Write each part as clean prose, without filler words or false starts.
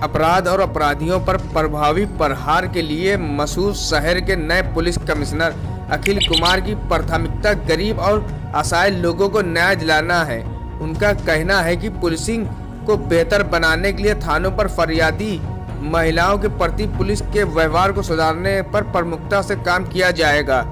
अपराध और अपराधियों पर प्रभावी प्रहार के लिए मशहूर शहर के नए पुलिस कमिश्नर अखिल कुमार की प्राथमिकता गरीब और असहाय लोगों को न्याय दिलाना है। उनका कहना है कि पुलिसिंग को बेहतर बनाने के लिए थानों पर फरियादी महिलाओं के प्रति पुलिस के व्यवहार को सुधारने पर प्रमुखता से काम किया जाएगा।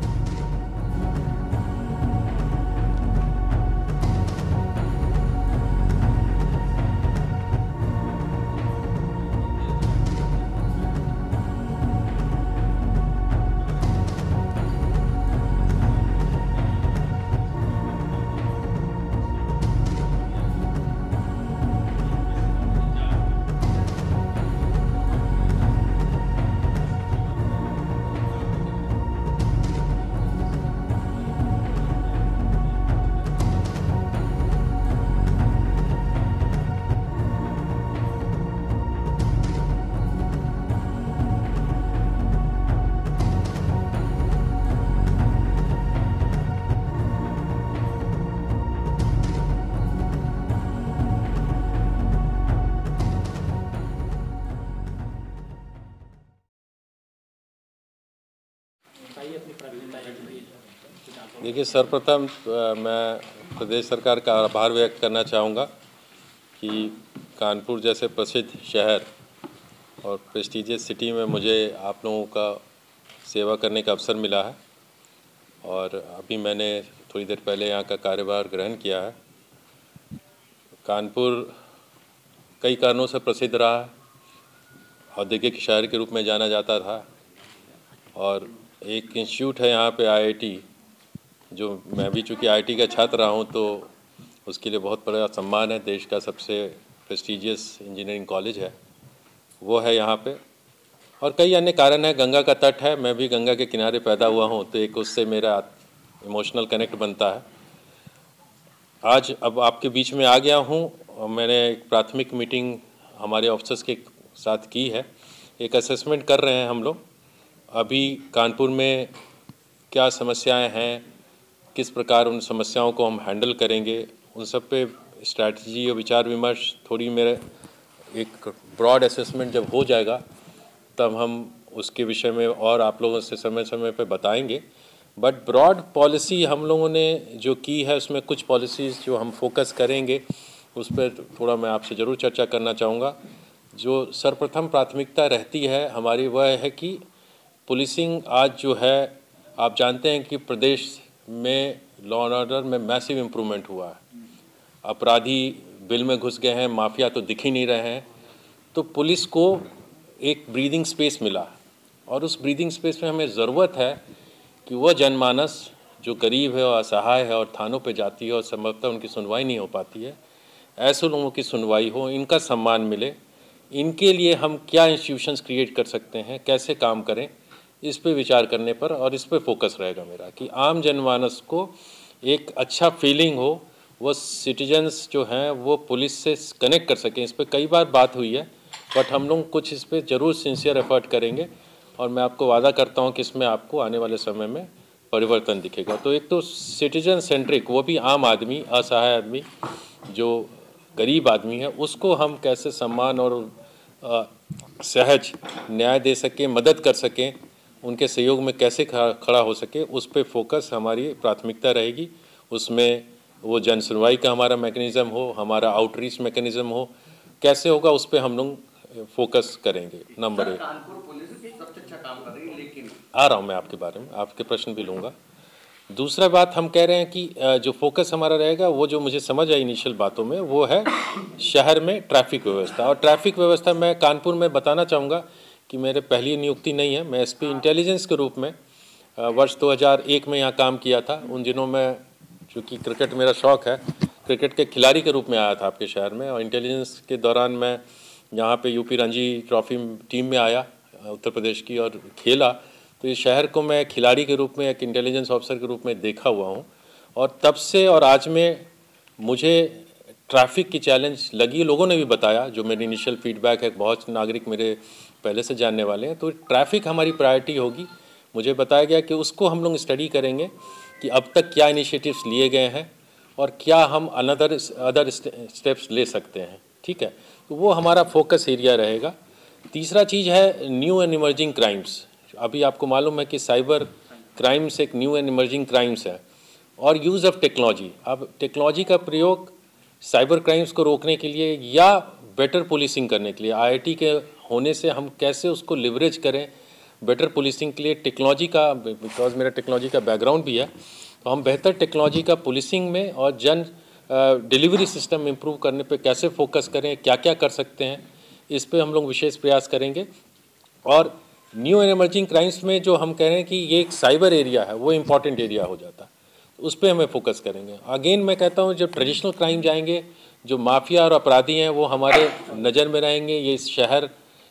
देखिए, सर्वप्रथम मैं प्रदेश सरकार का आभार व्यक्त करना चाहूँगा कि कानपुर जैसे प्रसिद्ध शहर और प्रेस्टीजियस सिटी में मुझे आप लोगों का सेवा करने का अवसर मिला है और अभी मैंने थोड़ी देर पहले यहाँ का कार्यभार ग्रहण किया है। कानपुर कई कारणों से प्रसिद्ध रहा है, औद्योगिक शहर के रूप में जाना जाता था और एक इंस्टीट्यूट है यहाँ पे IIT, जो मैं भी चूँकि IIT का छात्र रहा हूँ तो उसके लिए बहुत बड़ा सम्मान है। देश का सबसे प्रेस्टीजियस इंजीनियरिंग कॉलेज है, वो है यहाँ पे। और कई अन्य कारण है, गंगा का तट है, मैं भी गंगा के किनारे पैदा हुआ हूँ तो एक उससे मेरा इमोशनल कनेक्ट बनता है। आज अब आपके बीच में आ गया हूँ। मैंने एक प्राथमिक मीटिंग हमारे ऑफिसर्स के साथ की है, एक असेसमेंट कर रहे हैं हम लोग। अभी कानपुर में क्या समस्याएं हैं, किस प्रकार उन समस्याओं को हम हैंडल करेंगे, उन सब पे स्ट्रैटेजी और विचार विमर्श, थोड़ी मेरे एक ब्रॉड असेसमेंट जब हो जाएगा तब हम उसके विषय में और आप लोगों से समय समय पे बताएंगे। बट ब्रॉड पॉलिसी हम लोगों ने जो की है उसमें कुछ पॉलिसीज़ जो हम फोकस करेंगे उस पर थोड़ा मैं आपसे ज़रूर चर्चा करना चाहूँगा। जो सर्वप्रथम प्राथमिकता रहती है हमारी वह है कि पुलिसिंग आज जो है, आप जानते हैं कि प्रदेश में लॉ एंड ऑर्डर में मैसिव इम्प्रूवमेंट हुआ है। अपराधी बिल में घुस गए हैं, माफिया तो दिख ही नहीं रहे हैं। तो पुलिस को एक ब्रीदिंग स्पेस मिला और उस ब्रीदिंग स्पेस में हमें ज़रूरत है कि वह जनमानस जो गरीब है और असहाय है और थानों पे जाती है और संभवतः उनकी सुनवाई नहीं हो पाती है, ऐसे लोगों की सुनवाई हो, इनका सम्मान मिले। इनके लिए हम क्या इंस्टीट्यूशंस क्रिएट कर सकते हैं, कैसे काम करें, इस पे विचार करने पर और इस पे फोकस रहेगा मेरा कि आम जनमानस को एक अच्छा फीलिंग हो, वो सिटीजन्स जो हैं वो पुलिस से कनेक्ट कर सकें। इस पे कई बार बात हुई है, बट हम लोग कुछ इस पे ज़रूर सिंसियर एफर्ट करेंगे और मैं आपको वादा करता हूँ कि इसमें आपको आने वाले समय में परिवर्तन दिखेगा। तो एक तो सिटीजन सेंट्रिक, वो भी आम आदमी, असहाय आदमी, जो गरीब आदमी है, उसको हम कैसे सम्मान और सहज न्याय दे सकें, मदद कर सकें, उनके सहयोग में कैसे खड़ा हो सके, उस पे फोकस हमारी प्राथमिकता रहेगी। उसमें वो जन सुनवाई का हमारा मैकेनिज़्म हो, हमारा आउटरीच मैकेनिज़्म हो, कैसे होगा उस पे हम लोग फोकस करेंगे। नंबर 1, कानपुर पुलिस सबसे अच्छा काम कर रही है, लेकिन आ रहा हूँ मैं आपके बारे में, आपके प्रश्न भी लूँगा। दूसरा बात हम कह रहे हैं कि जो फोकस हमारा रहेगा, वो जो मुझे समझ आई इनिशियल बातों में, वो है शहर में ट्रैफिक व्यवस्था। और ट्रैफिक व्यवस्था मैं कानपुर में बताना चाहूँगा कि मेरे पहली नियुक्ति नहीं है। मैं SP इंटेलिजेंस के रूप में वर्ष 2001 में यहाँ काम किया था। उन दिनों में चूँकि क्रिकेट मेरा शौक़ है, क्रिकेट के खिलाड़ी के रूप में आया था आपके शहर में, और इंटेलिजेंस के दौरान मैं यहाँ पे UP रणजी ट्रॉफी टीम में आया उत्तर प्रदेश की और खेला। तो इस शहर को मैं खिलाड़ी के रूप में, एक इंटेलिजेंस ऑफिसर के रूप में देखा हुआ हूँ। और तब से और आज में मुझे ट्रैफिक की चैलेंज लगी, लोगों ने भी बताया, जो मेरी इनिशियल फीडबैक है, बहुत नागरिक मेरे पहले से जानने वाले हैं। तो ट्रैफिक हमारी प्रायोरिटी होगी। मुझे बताया गया कि उसको हम लोग स्टडी करेंगे कि अब तक क्या इनिशिएटिव्स लिए गए हैं और क्या हम अदर स्टेप्स ले सकते हैं। ठीक है, तो वो हमारा फोकस एरिया रहेगा। तीसरा चीज़ है न्यू एंड इमर्जिंग क्राइम्स। अभी आपको मालूम है कि साइबर क्राइम्स एक न्यू एंड इमर्जिंग क्राइम्स है, और यूज़ ऑफ टेक्नोलॉजी। अब टेक्नोलॉजी का प्रयोग साइबर क्राइम्स को रोकने के लिए या बेटर पुलिसिंग करने के लिए, आईआईटी के होने से हम कैसे उसको लिवरेज करें बेटर पुलिसिंग के लिए टेक्नोलॉजी का, बिकॉज मेरा टेक्नोलॉजी का बैकग्राउंड भी है, तो हम बेहतर टेक्नोलॉजी का पुलिसिंग में और जन डिलीवरी सिस्टम इम्प्रूव करने पे कैसे फोकस करें, क्या क्या कर सकते हैं, इस पे हम लोग विशेष प्रयास करेंगे। और न्यू एंड इमर्जिंग क्राइम्स में जो हम कह रहे हैं कि ये एक साइबर एरिया है, वो इम्पॉर्टेंट एरिया हो जाता है, तो उस पर हमें फोकस करेंगे। अगेन मैं कहता हूँ जब ट्रेडिशनल क्राइम जाएंगे, जो माफिया और अपराधी हैं वो हमारे नज़र में रहेंगे। ये शहर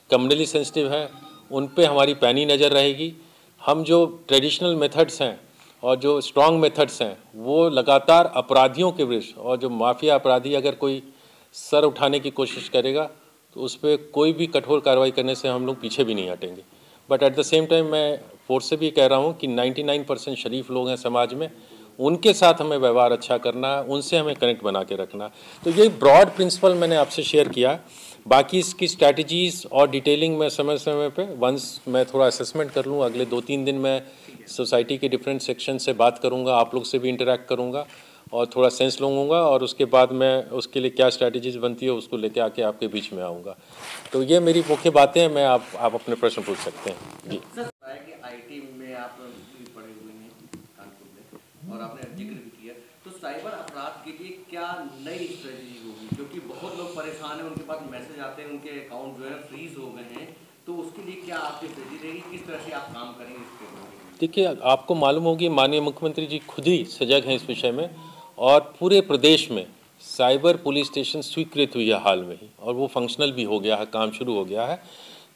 कम्युनली सेंसिटिव है, उन पे हमारी पैनी नज़र रहेगी। हम जो ट्रेडिशनल मेथड्स हैं और जो स्ट्रॉन्ग मेथड्स हैं वो लगातार अपराधियों के विरुद्ध, और जो माफिया अपराधी अगर कोई सर उठाने की कोशिश करेगा तो उस पर कोई भी कठोर कार्रवाई करने से हम लोग पीछे भी नहीं हटेंगे। But at the same time मैं फोर्स से भी कह रहा हूँ कि 99% शरीफ लोग हैं समाज में, उनके साथ हमें व्यवहार अच्छा करना, उनसे हमें कनेक्ट बना के रखना। तो ये ब्रॉड प्रिंसिपल मैंने आपसे शेयर किया। बाकी इसकी स्ट्रैटेजीज़ और डिटेलिंग में समय समय पे वंस मैं थोड़ा असेसमेंट कर लूँ, अगले 2-3 दिन मैं सोसाइटी के डिफरेंट सेक्शन से बात करूँगा, आप लोग से भी इंटरेक्ट करूँगा और थोड़ा सेंस लूँगा, और उसके बाद मैं उसके लिए क्या स्ट्रैटेजीज बनती है उसको लेके आके आपके बीच में आऊँगा। तो ये मेरी मुख्य बातें हैं। मैं आप अपने प्रश्न पूछ सकते हैं। जी सर, कि आईटी में आप भी पढ़े हुए हैं कानपुर में, और आपने जिक्र भी किया, तो साइबर अपराध के लिए क्या नई स्ट्रेटजी होगी? क्योंकि बहुत लोग परेशान हैं, उनके पास मैसेज आते हैं, उनके अकाउंट जो है फ्रीज हो गए हैं, तो उसके लिए क्या आपकी स्ट्रेटजी रहेगी? किस तरह से आप काम करेंगे इस पर? देखिए, आपको मालूम होगी माननीय मुख्यमंत्री जी खुद ही सजग हैं इस विषय में, और पूरे प्रदेश में साइबर पुलिस स्टेशन स्वीकृत हुई है हाल में ही, और वो फंक्शनल भी हो गया है, काम शुरू हो गया है।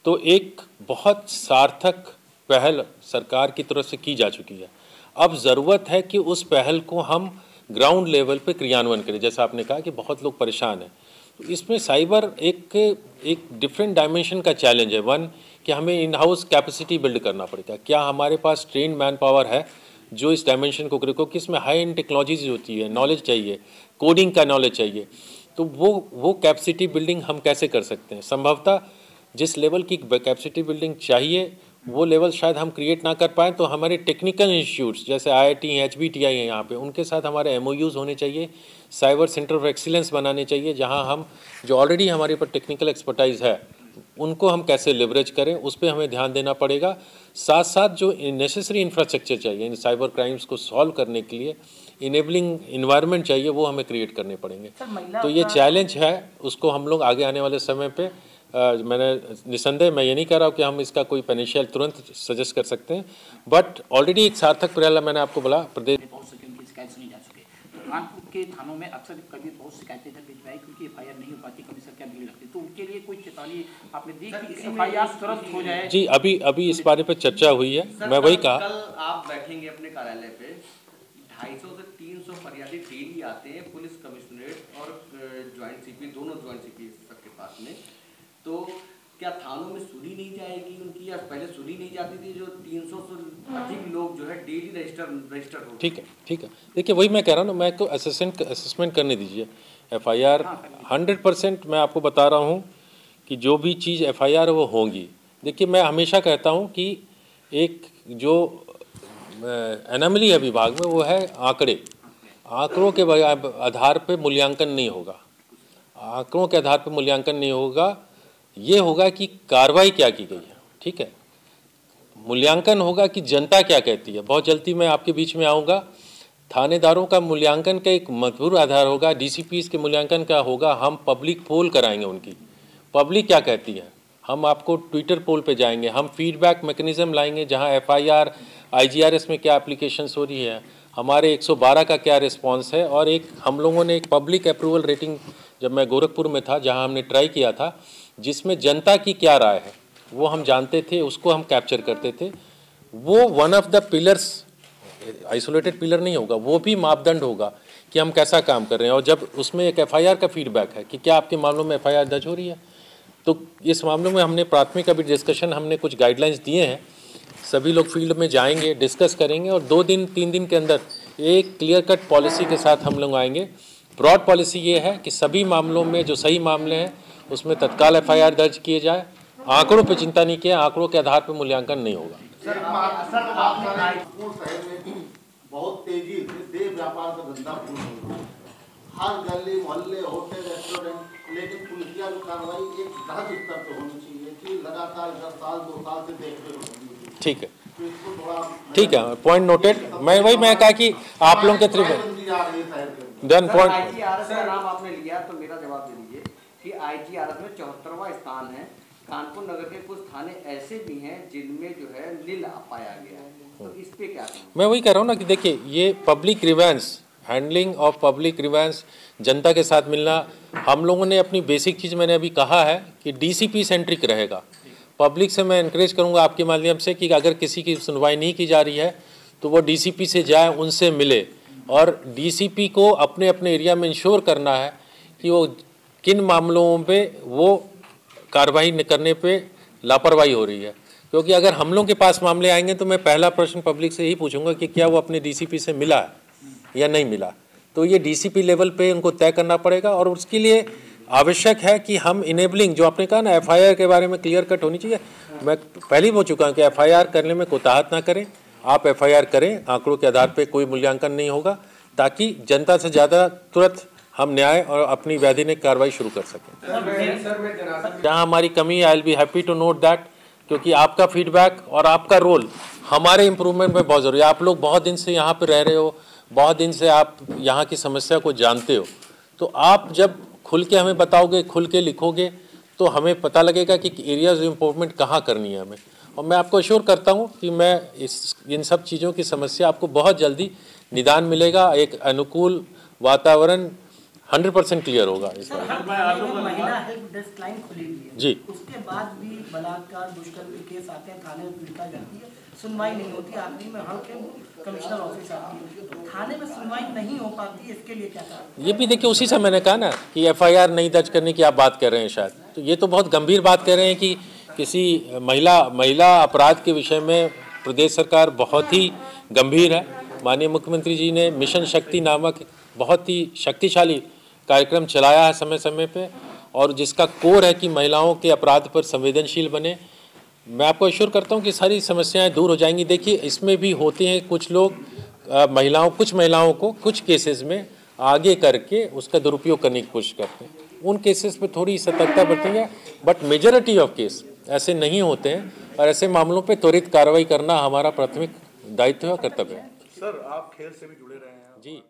तो एक बहुत सार्थक पहल सरकार की तरफ से की जा चुकी है। अब ज़रूरत है कि उस पहल को हम ग्राउंड लेवल पे क्रियान्वयन करें। जैसा आपने कहा कि बहुत लोग परेशान हैं, तो इसमें साइबर एक डिफरेंट डायमेंशन का चैलेंज है। वन, कि हमें इन हाउस कैपेसिटी बिल्ड करना पड़ेगा। क्या हमारे पास ट्रेन मैन पावर है जो इस डायमेंशन को करे, क्योंकि इसमें हाई एंड टेक्नोलॉजीज होती है, नॉलेज चाहिए, कोडिंग का नॉलेज चाहिए। तो वो कैपेसिटी बिल्डिंग हम कैसे कर सकते हैं? संभवतः जिस लेवल की कैपेसिटी बिल्डिंग चाहिए वो लेवल शायद हम क्रिएट ना कर पाएँ, तो हमारे टेक्निकल इंस्टीट्यूट्स जैसे IIT हैं, HBTI हैं यहाँ पे, उनके साथ हमारे MOUs होने चाहिए, साइबर सेंटर ऑफ एक्सीलेंस बनाने चाहिए, जहाँ हम जो ऑलरेडी हमारे पर टेक्निकल एक्सपर्टाइज है उनको हम कैसे लेवरेज करें, उस पर हमें ध्यान देना पड़ेगा। साथ साथ जो नेसेसरी इंफ्रास्ट्रक्चर चाहिए इन साइबर क्राइम्स को सॉल्व करने के लिए, इनेबलिंग इन्वायरमेंट चाहिए, वो हमें क्रिएट करने पड़ेंगे। तो ये चैलेंज है, उसको हम लोग आगे आने वाले समय पे मैंने निसंदेह, मैं ये नहीं कह रहा हूँ कि हम इसका कोई पेनिशियल तुरंत सजेस्ट कर सकते हैं, बट ऑलरेडी एक सार्थक प्रयास मैंने आपको बोला प्रदेश नहीं जा सके। कानपुर के थानों में अक्सर कभी बहुत शिकायतें जब भिजवाई, क्योंकि FIR नहीं हो पाती, कभी सर क्या भीड़ लगती, तो उनके लिए कोई चेतावनी आपने दी कि FIR तुरंत हो जाए? जी, अभी इस बारे पे चर्चा हुई है। मैं वही कहा, कल आप बैठेंगे अपने कार्यालय पे, 250 से 300 फरियादी डेली आते हैं पुलिस कमिश्नरेट और ज्वाइंट CP, दोनों ज्वाइंट CP सबके पास में, तो क्या थानों में सुनी नहीं जाएगी उनकी, या पहले सुनी नहीं जाती थी? जो 300 से अधिक लोग जो है डेली रजिस्टर हो। ठीक है। देखिए, वही मैं कह रहा हूँ ना, मैं को असेसमेंट करने दीजिए। FIR 100% मैं आपको बता रहा हूँ कि जो भी चीज़ FIR वो होंगी। देखिए, मैं हमेशा कहता हूँ कि एक जो एनोमली है विभाग में वो है आंकड़ों के आधार पे मूल्यांकन नहीं होगा। आंकड़ों के आधार पे मूल्यांकन नहीं होगा, ये होगा कि कार्रवाई क्या की गई है। ठीक है, मूल्यांकन होगा कि जनता क्या कहती है। बहुत जल्दी मैं आपके बीच में आऊँगा। थानेदारों का मूल्यांकन का एक मजबूत आधार होगा, DCPs के मूल्यांकन का होगा, हम पब्लिक पोल कराएंगे, उनकी पब्लिक क्या कहती है। हम आपको ट्विटर पोल पे जाएंगे, हम फीडबैक मैकेनिज्म लाएंगे, जहाँ FIR IGRS में क्या एप्लीकेशंस हो रही है, हमारे 112 का क्या रिस्पॉन्स है। और एक हम लोगों ने एक पब्लिक अप्रूवल रेटिंग, जब मैं गोरखपुर में था जहाँ हमने ट्राई किया था, जिसमें जनता की क्या राय है वो हम जानते थे, उसको हम कैप्चर करते थे। वो one of the pillars, isolated pillar नहीं होगा, वो भी मापदंड होगा कि हम कैसा काम कर रहे हैं। और जब उसमें एक FIR का फीडबैक है कि क्या आपके मामलों में FIR दर्ज हो रही है, तो इस मामलों में हमने प्राथमिक अभी डिस्कशन, हमने कुछ गाइडलाइंस दिए हैं। सभी लोग फील्ड में जाएंगे, डिस्कस करेंगे, और 2-3 दिन के अंदर एक क्लियर कट पॉलिसी के साथ हम लोग आएंगे। ब्रॉड पॉलिसी ये है कि सभी मामलों में जो सही मामले हैं उसमें तत्काल FIR दर्ज किए जाए, आंकड़ों पे चिंता नहीं किया, आंकड़ों के आधार पे मूल्यांकन नहीं होगा। बहुत तेजी से देह व्यापार का धंधा फूल रहा है, हर गली मोहल्ले होटल रेस्टोरेंट, लेकिन पुलिसिया जो कार्रवाई एक बृहद स्तर पर होनी चाहिए कि लगातार 10 साल 2 साल से देखते रहो। ठीक है, ठीक है, पॉइंट नोटेड। मैं कहा कि आप लोगों के थ्रू डन पॉइंट। आईजीआरएस का नाम आपने लिया तो मेरा जवाब दे दीजिए कि आईजीआरएस में 74वां स्थान है। कानपुर नगर के कुछ थाने ऐसे भी हैं जिनमें जो है नील पाया गया है, तो इस पे क्या कहें? मैं वही कह रहा हूँ ना कि देखिए, ये public grievance, handling of public grievance, जनता के साथ मिलना, हम लोगों ने अपनी बेसिक चीज़ मैंने अभी कहा है कि डीसीपी सेंट्रिक रहेगा। पब्लिक से मैं इनकरेज करूंगा आपके माध्यम से कि अगर किसी की सुनवाई नहीं की जा रही है तो वो डीसीपी से जाए, उनसे मिले, और डीसीपी को अपने अपने एरिया में इंश्योर करना है कि वो किन मामलों पे वो कार्रवाई करने पे लापरवाही हो रही है। क्योंकि अगर हम लोगों के पास मामले आएंगे तो मैं पहला प्रश्न पब्लिक से यही पूछूंगा कि क्या वो अपने डीसीपी से मिला है या नहीं मिला। तो ये डीसीपी लेवल पे उनको तय करना पड़ेगा, और उसके लिए आवश्यक है कि हम इनेबलिंग, जो आपने कहा ना एफआईआर के बारे में क्लियर कट होनी चाहिए, मैं पहले ही बोल चुका हूँ कि एफआईआर करने में कोताहत ना करें। आप एफआईआर करें, आंकड़ों के आधार पे कोई मूल्यांकन नहीं होगा, ताकि जनता से ज़्यादा तुरंत हम न्याय और अपनी वैधानिक कार्रवाई शुरू कर सकें। जहाँ हमारी कमी है, I will be happy to note that, क्योंकि आपका फीडबैक और आपका रोल हमारे इम्प्रूवमेंट में बहुत ज़रूरी है। आप लोग बहुत दिन से यहाँ पर रह रहे हो, बहुत दिन से आप यहाँ की समस्या को जानते हो, तो आप जब खुल के हमें बताओगे, खुल के लिखोगे, तो हमें पता लगेगा कि एरियाज इम्प्रूवमेंट कहाँ करनी है हमें। और मैं आपको अश्योर करता हूँ कि मैं इन सब चीज़ों की समस्या आपको बहुत जल्दी निदान मिलेगा, एक अनुकूल वातावरण 100% क्लियर होगा इस बार। महिला हेल्प डेस्क लाइन खुली हुई है जी, उसके बाद भी बलात्कार दुष्कर्म के केस आते हैं, थाने में पीड़िता जाती है, सुनवाई नहीं होती, आखिरी में हल्के कमिश्नर ऑफिस आती है, थाने में सुनवाई नहीं हो पाती, इसके लिए क्या कारण? ये भी देखिए, उसी से मैंने कहा ना कि एफआईआर नहीं दर्ज करने की आप बात कर रहे हैं शायद, तो ये तो बहुत गंभीर बात कर रहे हैं कि किसी महिला अपराध के विषय में प्रदेश सरकार बहुत ही गंभीर है। माननीय मुख्यमंत्री जी ने मिशन शक्ति नामक बहुत ही शक्तिशाली कार्यक्रम चलाया है समय समय पे, और जिसका कोर है कि महिलाओं के अपराध पर संवेदनशील बने। मैं आपको अश्योर करता हूँ कि सारी समस्याएं दूर हो जाएंगी। देखिए, इसमें भी होते हैं कुछ लोग कुछ महिलाओं को कुछ केसेस में आगे करके उसका दुरुपयोग करने की कोशिश करते हैं, उन केसेस पे थोड़ी सतर्कता बरतेंगे, बट मेजॉरिटी ऑफ केस ऐसे नहीं होते हैं, और ऐसे मामलों पे त्वरित कार्रवाई करना हमारा प्राथमिक दायित्व है, कर्तव्य है। सर, आप खेल से भी जुड़े रहे हैं। जी।